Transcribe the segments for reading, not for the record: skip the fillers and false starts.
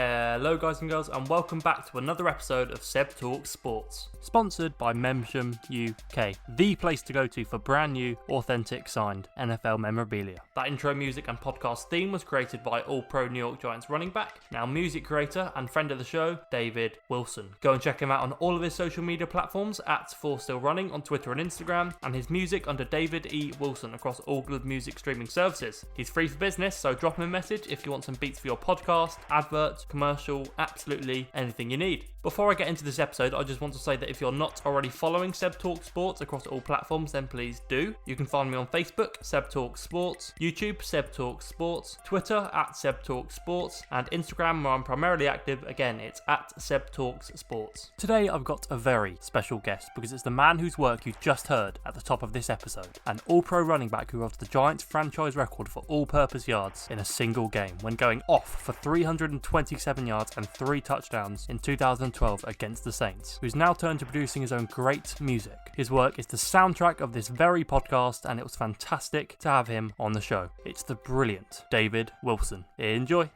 Hello guys and girls, and welcome back to another episode of Seb Talks Sports, sponsored by Memsham UK, the place to go to for brand new, authentic signed NFL memorabilia. That intro music and podcast theme was created by All-Pro New York Giants running back, now music creator and friend of the show, David Wilson. Go and check him out on all of his social media platforms at @4StillRunning on Twitter and Instagram, and his music under David E. Wilson across all good music streaming services. He's free for business, so drop him a message if you want some beats for your podcast, advert, commercial, absolutely anything you need. Before I get into this episode, I just want to say that if you're not already following Seb Talks Sports across all platforms, then please do. You can find me on Facebook, Seb Talks Sports, YouTube, Seb Talks Sports, Twitter Seb Talks Sports, and Instagram, where I'm primarily active. Again, it's Seb Talks Sports. Today I've got a very special guest because it's the man whose work you just heard at the top of this episode, an all-pro running back who holds the Giants franchise record for all-purpose yards in a single game when going off for 327 yards and 3 touchdowns in 2012 against the Saints, who's now turned to producing his own great music. His work is the soundtrack of this very podcast, and it was fantastic to have him on the show. It's the brilliant David Wilson. Enjoy.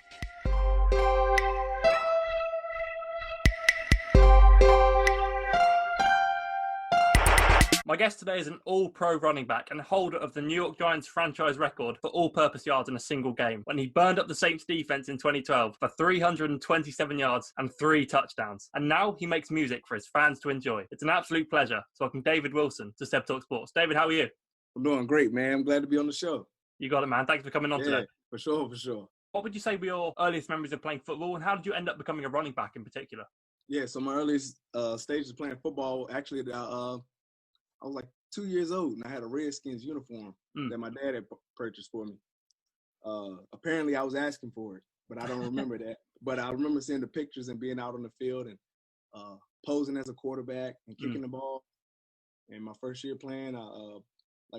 My guest today is an all-pro running back and holder of the New York Giants franchise record for all-purpose yards in a single game when he burned up the Saints defense in 2012 for 327 yards and 3 touchdowns. And now he makes music for his fans to enjoy. It's an absolute pleasure to welcome David Wilson to Seb Talks Sports. David, how are you? I'm doing great, man. I'm glad to be on the show. You got it, man. Thanks for coming on today. For sure. What would you say were your earliest memories of playing football, and how did you end up becoming a running back in particular? Yeah, so my earliest stages of playing football, actually, I was like 2 years old, and I had a Redskins uniform that my dad had purchased for me. Apparently, I was asking for it, but I don't remember that. But I remember seeing the pictures and being out on the field and posing as a quarterback and kicking the ball. And my first year playing, I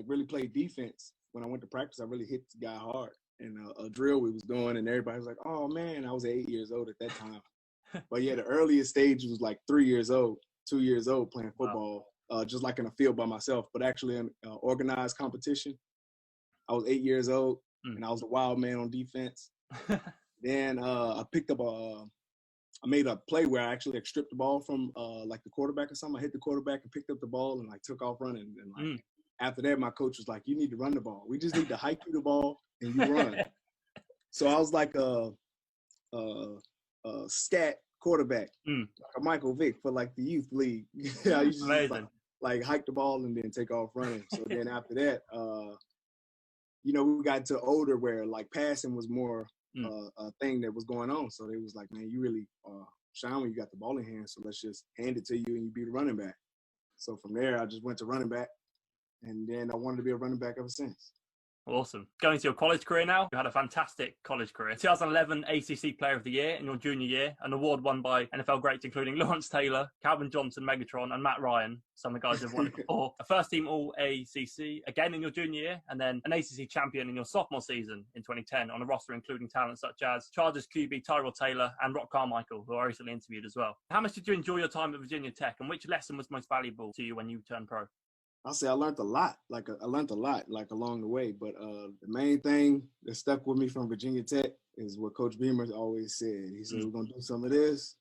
really played defense. When I went to practice, I really hit the guy hard. And a drill we was doing, and everybody was like, "Oh man!" I was 8 years old at that time. But yeah, the earliest stage was like 3 years old, 2 years old playing football. Wow. Just like in a field by myself, but actually in organized competition. I was 8 years old, and I was a wild man on defense. Then I picked up I made a play where I actually stripped the ball from like the quarterback or something. I hit the quarterback and picked up the ball and took off running. And after that, my coach was like, "You need to run the ball. We just need to hike you the ball and you run." So I was like a scat quarterback, like a Michael Vick for like the youth league. I used to Amazing. Like hike the ball and then take off running. So then after that, we got to older where like passing was more a thing that was going on. So they was like, "Man, you really shine when you got the ball in hand. So let's just hand it to you and you be the running back." So from there, I just went to running back, and then I wanted to be a running back ever since. Awesome. Going to your college career now, you had a fantastic college career. 2011 ACC Player of the Year in your junior year, an award won by NFL greats including Lawrence Taylor, Calvin Johnson, Megatron, and Matt Ryan, some of the guys who have won it before. A first-team All-ACC again in your junior year, and then an ACC champion in your sophomore season in 2010 on a roster including talents such as Chargers QB Tyrell Taylor and Rock Carmichael, who I recently interviewed as well. How much did you enjoy your time at Virginia Tech, and which lesson was most valuable to you when you turned pro? I'll say I learned a lot, along the way. But the main thing that stuck with me from Virginia Tech is what Coach Beamer always said. He said, "We're going to do some of this,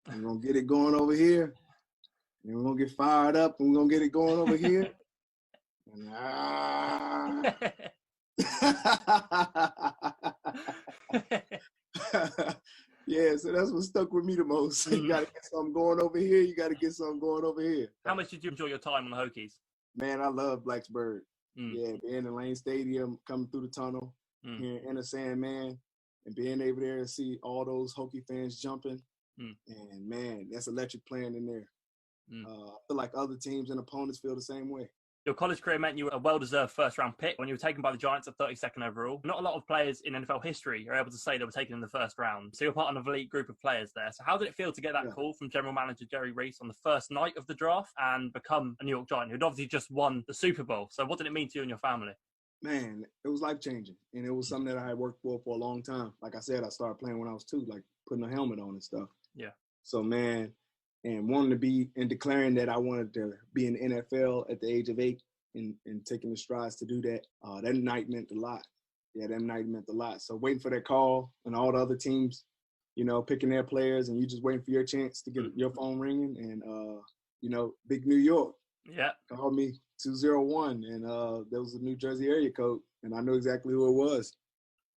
and we're going to get it going over here, and we're going to get fired up, and we're going to get it going over here." And, yeah, so that's what stuck with me the most. You got to get something going over here. You got to get something going over here. How much did you enjoy your time on the Hokies? Man, I love Blacksburg. Yeah, being in Lane Stadium, coming through the tunnel, hearing Enter Sandman, and being able there to see all those Hokie fans jumping. And, man, that's electric playing in there. I feel like other teams and opponents feel the same way. Your college career meant you were a well-deserved first-round pick when you were taken by the Giants at 32nd overall. Not a lot of players in NFL history are able to say they were taken in the first round. So you're part of an elite group of players there. So how did it feel to get that call from General Manager Jerry Reese on the first night of the draft and become a New York Giant, who'd obviously just won the Super Bowl? So what did it mean to you and your family? Man, it was life-changing. And it was something that I had worked for a long time. Like I said, I started playing when I was 2, like putting a helmet on and stuff. Yeah. So, man, and wanting to be and declaring that I wanted to be in the NFL at the age of 8. And taking the strides to do that, that night meant a lot. Yeah, that night meant a lot. So waiting for that call and all the other teams picking their players, and you just waiting for your chance to get your phone ringing. And, big New York called me 201, and there was a New Jersey area code, and I knew exactly who it was.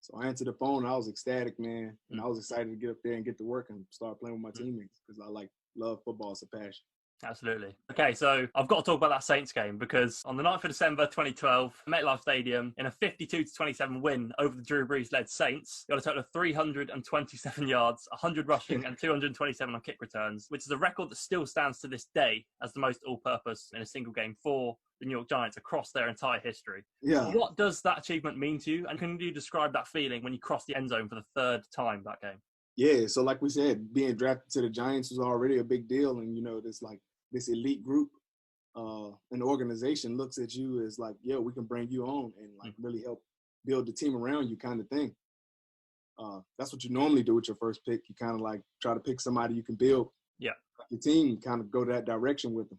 So I answered the phone, and I was ecstatic, man. And I was excited to get up there and get to work and start playing with my teammates because I love football. It's a passion. Absolutely. Okay, so I've got to talk about that Saints game because on the 9th of December 2012, MetLife Stadium, in a 52-27 win over the Drew Brees-led Saints, got a total of 327 yards, 100 rushing and 227 on kick returns, which is a record that still stands to this day as the most all-purpose in a single game for the New York Giants across their entire history. Yeah. What does that achievement mean to you? And can you describe that feeling when you crossed the end zone for the third time that game? Yeah, so like we said, being drafted to the Giants was already a big deal. And, this elite group, an organization looks at you as like, yeah, we can bring you on and really help build the team around you kind of thing. That's what you normally do with your first pick. You kind of try to pick somebody you can build your team, kind of go that direction with them.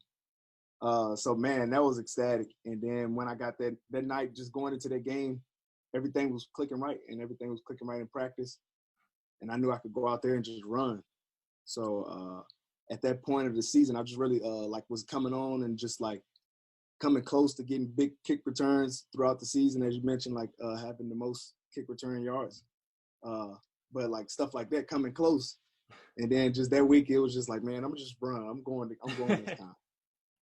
So, man, that was ecstatic. And then when I got that night, just going into that game, everything was clicking right, and everything was clicking right in practice. And I knew I could go out there and just run. So at that point of the season, I just really was coming on and just coming close to getting big kick returns throughout the season, as you mentioned, having the most kick return yards. But stuff like that coming close. And then just that week, it was just like, man, I'm just run. I'm going this time.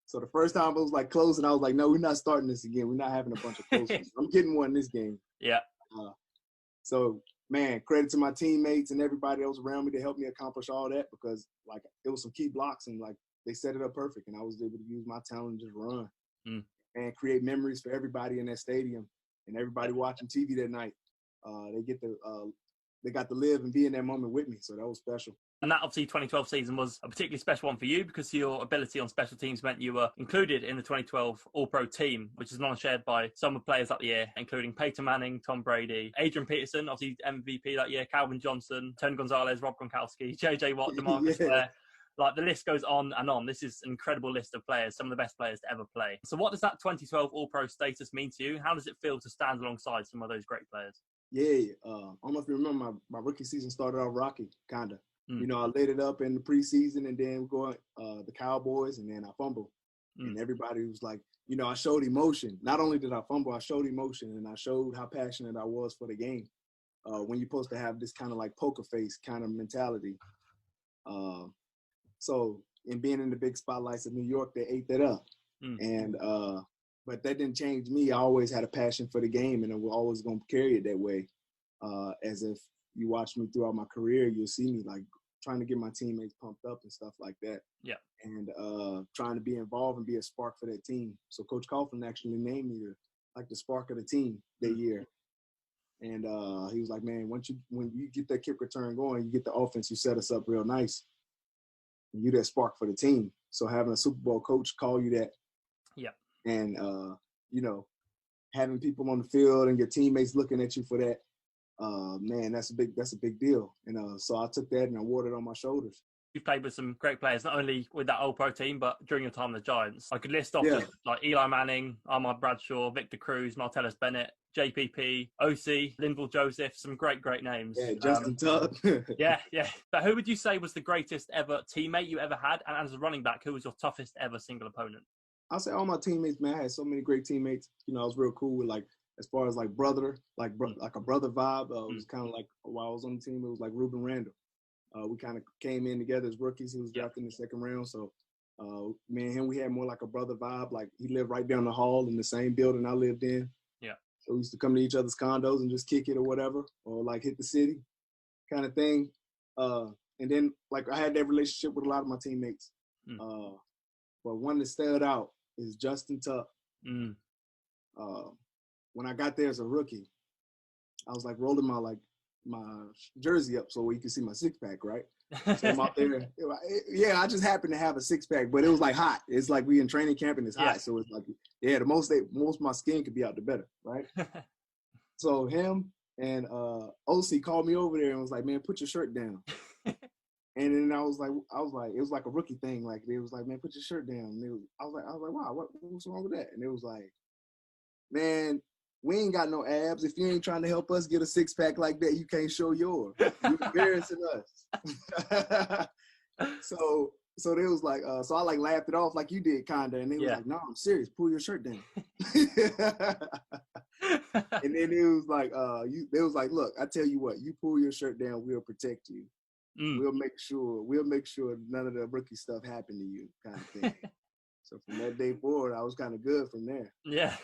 So the first time it was close, and I was like, no, we're not starting this again. We're not having a bunch of close ones. I'm getting one this game. Yeah. So, man, credit to my teammates and everybody else around me to help me accomplish all that because, it was some key blocks and, they set it up perfect. And I was able to use my talent and just run and create memories for everybody in that stadium and everybody watching TV that night. They got to live and be in that moment with me. So that was special. And that obviously 2012 season was a particularly special one for you because your ability on special teams meant you were included in the 2012 All-Pro team, which is non-shared by some of the players that year, including Peyton Manning, Tom Brady, Adrian Peterson, obviously MVP that year, Calvin Johnson, Tony Gonzalez, Rob Gronkowski, JJ Watt, DeMarcus Ware. The list goes on and on. This is an incredible list of players, some of the best players to ever play. So what does that 2012 All-Pro status mean to you? How does it feel to stand alongside some of those great players? Yeah, I don't know if you remember my rookie season started off rocky, kind of. I laid it up in the preseason and then going the Cowboys and then I fumbled. And everybody was like, I showed emotion. Not only did I fumble, I showed emotion and I showed how passionate I was for the game. When you're supposed to have this kind of poker face kind of mentality. So in being in the big spotlights of New York, they ate that up. And but that didn't change me. I always had a passion for the game and I was always going to carry it that way. As if you watch me throughout my career, you'll see me trying to get my teammates pumped up and stuff like that. Yeah. And trying to be involved and be a spark for that team. So Coach Coughlin actually named me the spark of the team that year. And he was like, man, when you get that kick return going, you get the offense, you set us up real nice. And you that spark for the team. So having a Super Bowl coach call you that. Yeah. And having people on the field and your teammates looking at you for that. Man, that's a big deal. And so I took that and I wore it on my shoulders. You've played with some great players, not only with that All-Pro team, but during your time with the Giants. I could list off just Eli Manning, Ahmad Bradshaw, Victor Cruz, Martellus Bennett, JPP, OC, Linval Joseph, some great names. Yeah, Justin Tubb. yeah. But who would you say was the greatest ever teammate you ever had? And as a running back, who was your toughest ever single opponent? I'll say all my teammates, man. I had so many great teammates. I was real cool with as far as brother, like a brother vibe. It was kind of while I was on the team, it was like Ruben Randall. We kind of came in together as rookies. He was drafted in the second round. So me and him, we had more like a brother vibe. He lived right down the hall in the same building I lived in. Yeah. So we used to come to each other's condos and just kick it or whatever, or hit the city kind of thing. And then I had that relationship with a lot of my teammates. But one that stood out is Justin Tubb. When I got there as a rookie, I was rolling my jersey up so you can see my six pack, right? So I'm out there. Yeah, I just happened to have a six pack, but it was hot. It's we in training camp and it's hot, so it's the most of my skin could be out, the better, right? So him and OC called me over there and was like, "Man, put your shirt down." And then I was like, it was like a rookie thing. It was like, "Man, put your shirt down." And I was like, wow, what's wrong with that? And it was like, man, we ain't got no abs. If you ain't trying to help us get a 6-pack like that, you can't show yours. You're embarrassing us. So they was like, so I like laughed it off like you did, kinda, and they was like, no, I'm serious. Pull your shirt down. And then it was like, they was like, look, I tell you what, you pull your shirt down, we'll protect you. We'll make sure none of the rookie stuff happened to you, kind of thing. So from that day forward, I was kind of good from there. Yeah.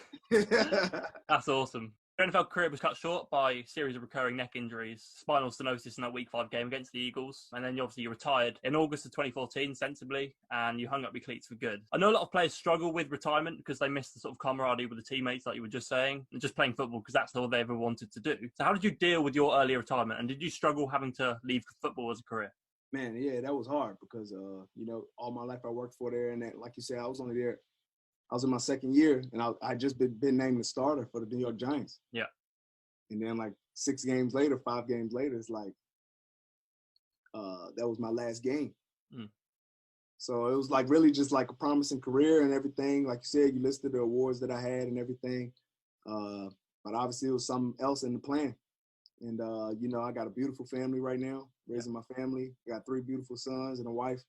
That's awesome. Your NFL career was cut short by a series of recurring neck injuries, spinal stenosis in that Week 5 game against the Eagles, and then you retired in August of 2014, sensibly, and you hung up your cleats for good. I know a lot of players struggle with retirement because they miss the sort of camaraderie with the teammates, like you were just saying, and just playing football because that's all they ever wanted to do. So how did you deal with your early retirement, and did you struggle having to leave football as a career? Man, yeah, that was hard because, all my life I worked for there, and that, like you said, I was only there. I was in my second year, and I just been named the starter for the New York Giants. Yeah. And then like 5 games later, it's like, that was my last game. So it was like really just like a promising career and everything. Like you said, you listed the awards that I had and everything. But obviously it was something else in the plan. And, I got a beautiful family right now, raising my family. I got 3 beautiful sons and a wife,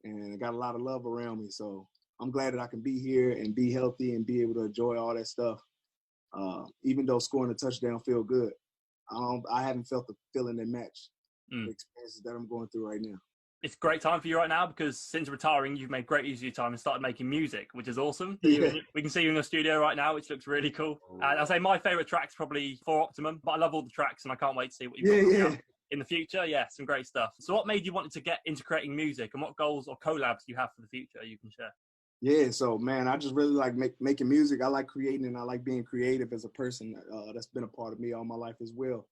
and I got a lot of love around me. So I'm glad that I can be here and be healthy and be able to enjoy all that stuff. Even though scoring a touchdown feel good, I haven't felt the feeling that match the experiences that I'm going through right now. It's a great time for you right now because since retiring, you've made great use of your time and started making music, which is awesome. Yeah. We can see you in your studio right now, which looks really cool. And I'll say my favourite track's probably For Optimum, but I love all the tracks and I can't wait to see what you've got in the future. Yeah, some great stuff. So what made you want to get into creating music, and what goals or collabs do you have for the future you can share? Yeah, so man, I just really like making music. I like creating, and I like being creative as a person. That's been a part of me all my life as well.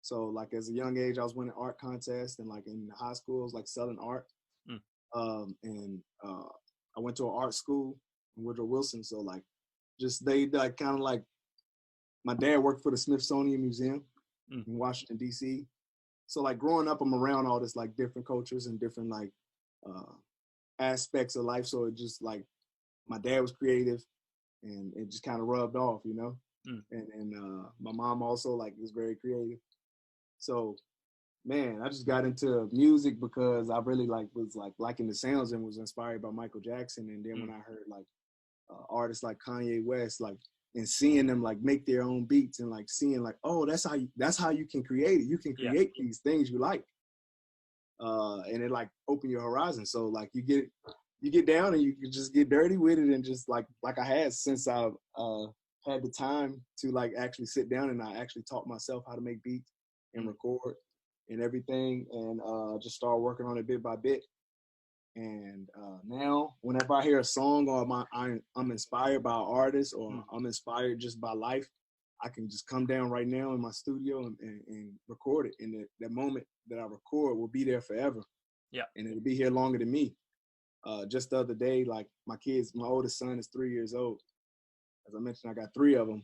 So like as a young age, I was winning art contests, and like in high school, I was like selling art. I went to an art school in Woodrow Wilson. So like, just they like kind of like, my dad worked for the Smithsonian Museum in Washington D.C. So like growing up, I'm around all this like different cultures and different like aspects of life. So it just like, my dad was creative, and it just kind of rubbed off, And my mom also like is very creative. So man, I just got into music because I really was liking the sounds and was inspired by Michael Jackson. And then when I heard like artists like Kanye West, like, and seeing them like make their own beats and like seeing like, oh, that's how you can create it. You can create these things you like. And it like open your horizon. So like you get down and you can just get dirty with it, and just like I had since I had the time to like actually sit down, and I actually taught myself how to make beats and record and everything, and just start working on it bit by bit. And now whenever I hear a song, or I'm inspired by an artist, or I'm inspired just by life, I can just come down right now in my studio and record it. And that moment that I record will be there forever. Yeah. And it'll be here longer than me. Just the other day, like my oldest son is 3 years old. As I mentioned, I got 3 of them,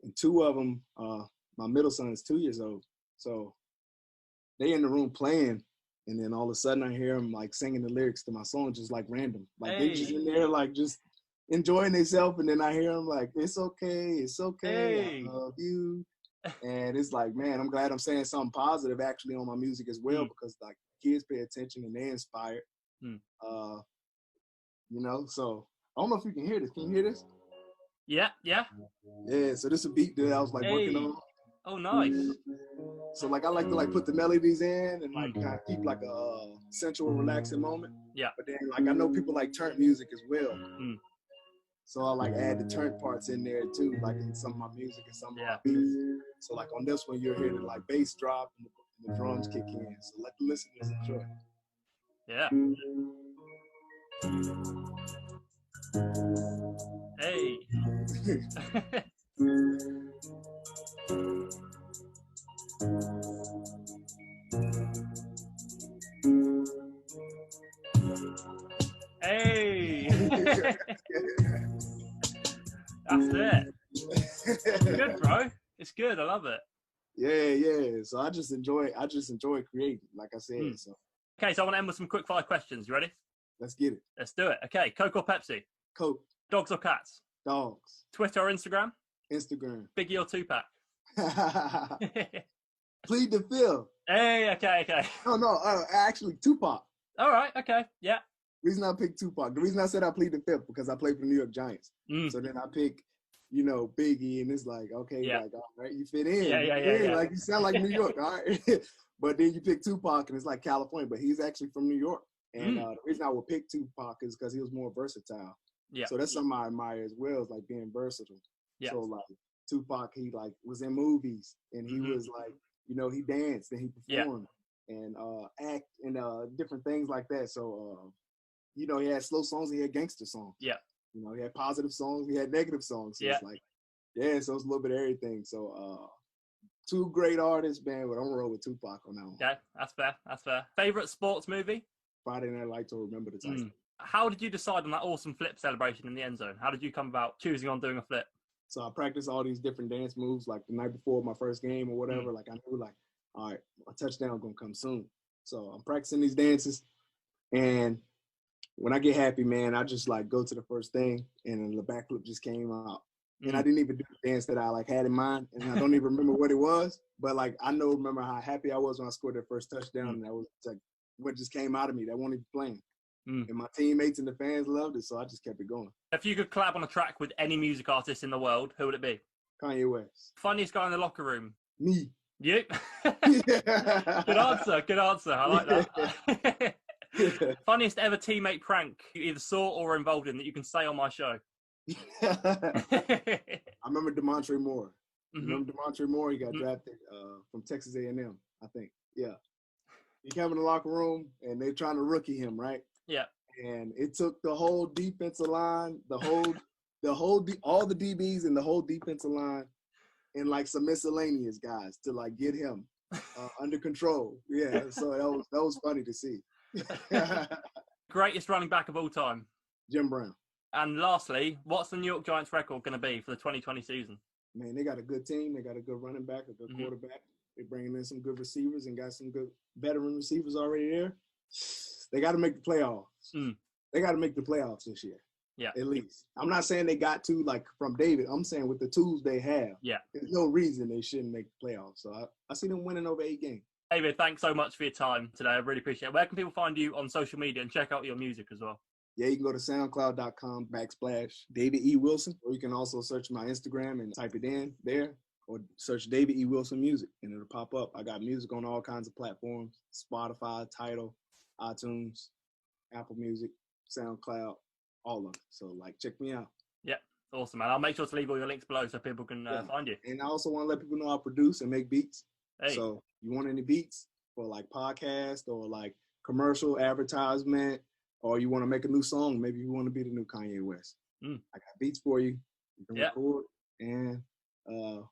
and 2 of them, my middle son is 2 years old. So they in the room playing, and then all of a sudden I hear them like singing the lyrics to my song, just like random. Like they just in there like just enjoying themselves, and then I hear them like, it's okay, I love you. And it's like, man, I'm glad I'm saying something positive actually on my music as well, because like kids pay attention and they inspired. So I don't know if you can hear this. Can you hear this? Yeah. Yeah, so this is a beat that I was like working on. Oh, nice. So like I like to like put the melodies in and like kind of keep like a sensual, relaxing moment. Yeah. But then like I know people like turn music as well. So I like add the turn parts in there too, like in some of my music and some of my beats. So like on this one, you'll hear the like bass drop and the drums kick in. So let the listeners enjoy. Yeah. Hey. Hey. That's it. It's good, bro. It's good. I love it. Yeah. So I just enjoy creating, like I said. So. Okay, so I want to end with some quick fire questions. You ready? Let's get it. Let's do it. Okay, Coke or Pepsi? Coke. Dogs or cats? Dogs. Twitter or Instagram? Instagram. Biggie or Tupac? Plead the Fifth. Hey, okay. No, actually Tupac. All right, okay, yeah. The reason I picked Tupac, the reason I said I plead the fifth, because I played for the New York Giants. So then I pick, Biggie, and it's like, okay, like, all right, you fit in. Yeah. Like, you sound like New York, all right? But then you pick Tupac, and it's like California, but he's actually from New York. And the reason I would pick Tupac is because he was more versatile. Yeah. So that's something I admire as well, is like being versatile. Yeah. So like Tupac, he like was in movies, and he was like, he danced and he performed and act and different things like that. So he had slow songs, he had gangster songs. Yeah. He had positive songs, he had negative songs. So it's like, so it's a little bit of everything. So two great artists, man, but I'm gonna roll with Tupac on that one. Okay, that's fair. Favorite sports movie? Friday Night Lights or Remember the Titans. How did you decide on that awesome flip celebration in the end zone? How did you come about choosing on doing a flip? So I practiced all these different dance moves like the night before my first game or whatever. Like I knew, like, all right, a touchdown gonna come soon. So I'm practicing these dances, and when I get happy, man, I just like go to the first thing, and then the backflip just came out. And I didn't even do the dance that I like had in mind, and I don't even remember what it was. But like I remember how happy I was when I scored that first touchdown, and that was like what just came out of me. That wasn't even playing. And my teammates and the fans loved it, so I just kept it going. If you could collab on a track with any music artist in the world, who would it be? Kanye West. Funniest guy in the locker room? Me. You? Good answer. I like that. Funniest ever teammate prank you either saw or were involved in that you can say on my show? I remember DeMontre Moore. Remember DeMontre Moore? He got drafted from Texas A&M, I think. Yeah. He came in the locker room, and they're trying to rookie him, right? Yeah. And it took the whole defensive line, all the DBs and the whole defensive line, and like some miscellaneous guys to like get him under control. Yeah. So that was funny to see. Greatest running back of all time? Jim Brown. And lastly, what's the New York Giants record going to be for the 2020 season? Man, they got a good team. They got a good running back, a good quarterback. They're bringing in some good receivers and got some good veteran receivers already there. They got to make the playoffs. They got to make the playoffs this year. Yeah. At least. I'm not saying they got to, like, from David. I'm saying with the tools they have, there's no reason they shouldn't make the playoffs. So I see them winning over 8 games. David, thanks so much for your time today. I really appreciate it. Where can people find you on social media and check out your music as well? Yeah, you can go to soundcloud.com/David E. Wilson, or you can also search my Instagram and type it in there, or search David E. Wilson Music, and it'll pop up. I got music on all kinds of platforms: Spotify, Tidal, iTunes, Apple Music, SoundCloud, all of it. So, like, check me out. Yeah, awesome, man. I'll make sure to leave all your links below so people can find you. And I also want to let people know I produce and make beats. Hey. So, you want any beats for, like, podcast or, like, commercial advertisement, or you want to make a new song, maybe you want to be the new Kanye West. I got beats for you. You can record, and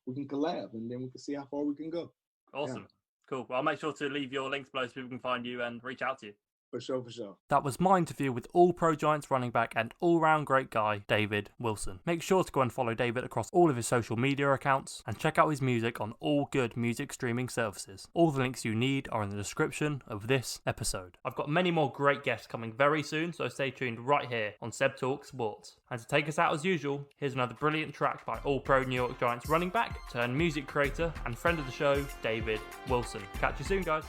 we can collab, and then we can see how far we can go. Awesome. Yeah. Cool. Well, I'll make sure to leave your links below so people can find you and reach out to you. For sure. That was my interview with All-Pro Giants running back and all-round great guy, David Wilson. Make sure to go and follow David across all of his social media accounts and check out his music on all good music streaming services. All the links you need are in the description of this episode. I've got many more great guests coming very soon, so stay tuned right here on Seb Talks Sports. And to take us out as usual, here's another brilliant track by All-Pro New York Giants running back, turned music creator and friend of the show, David Wilson. Catch you soon, guys.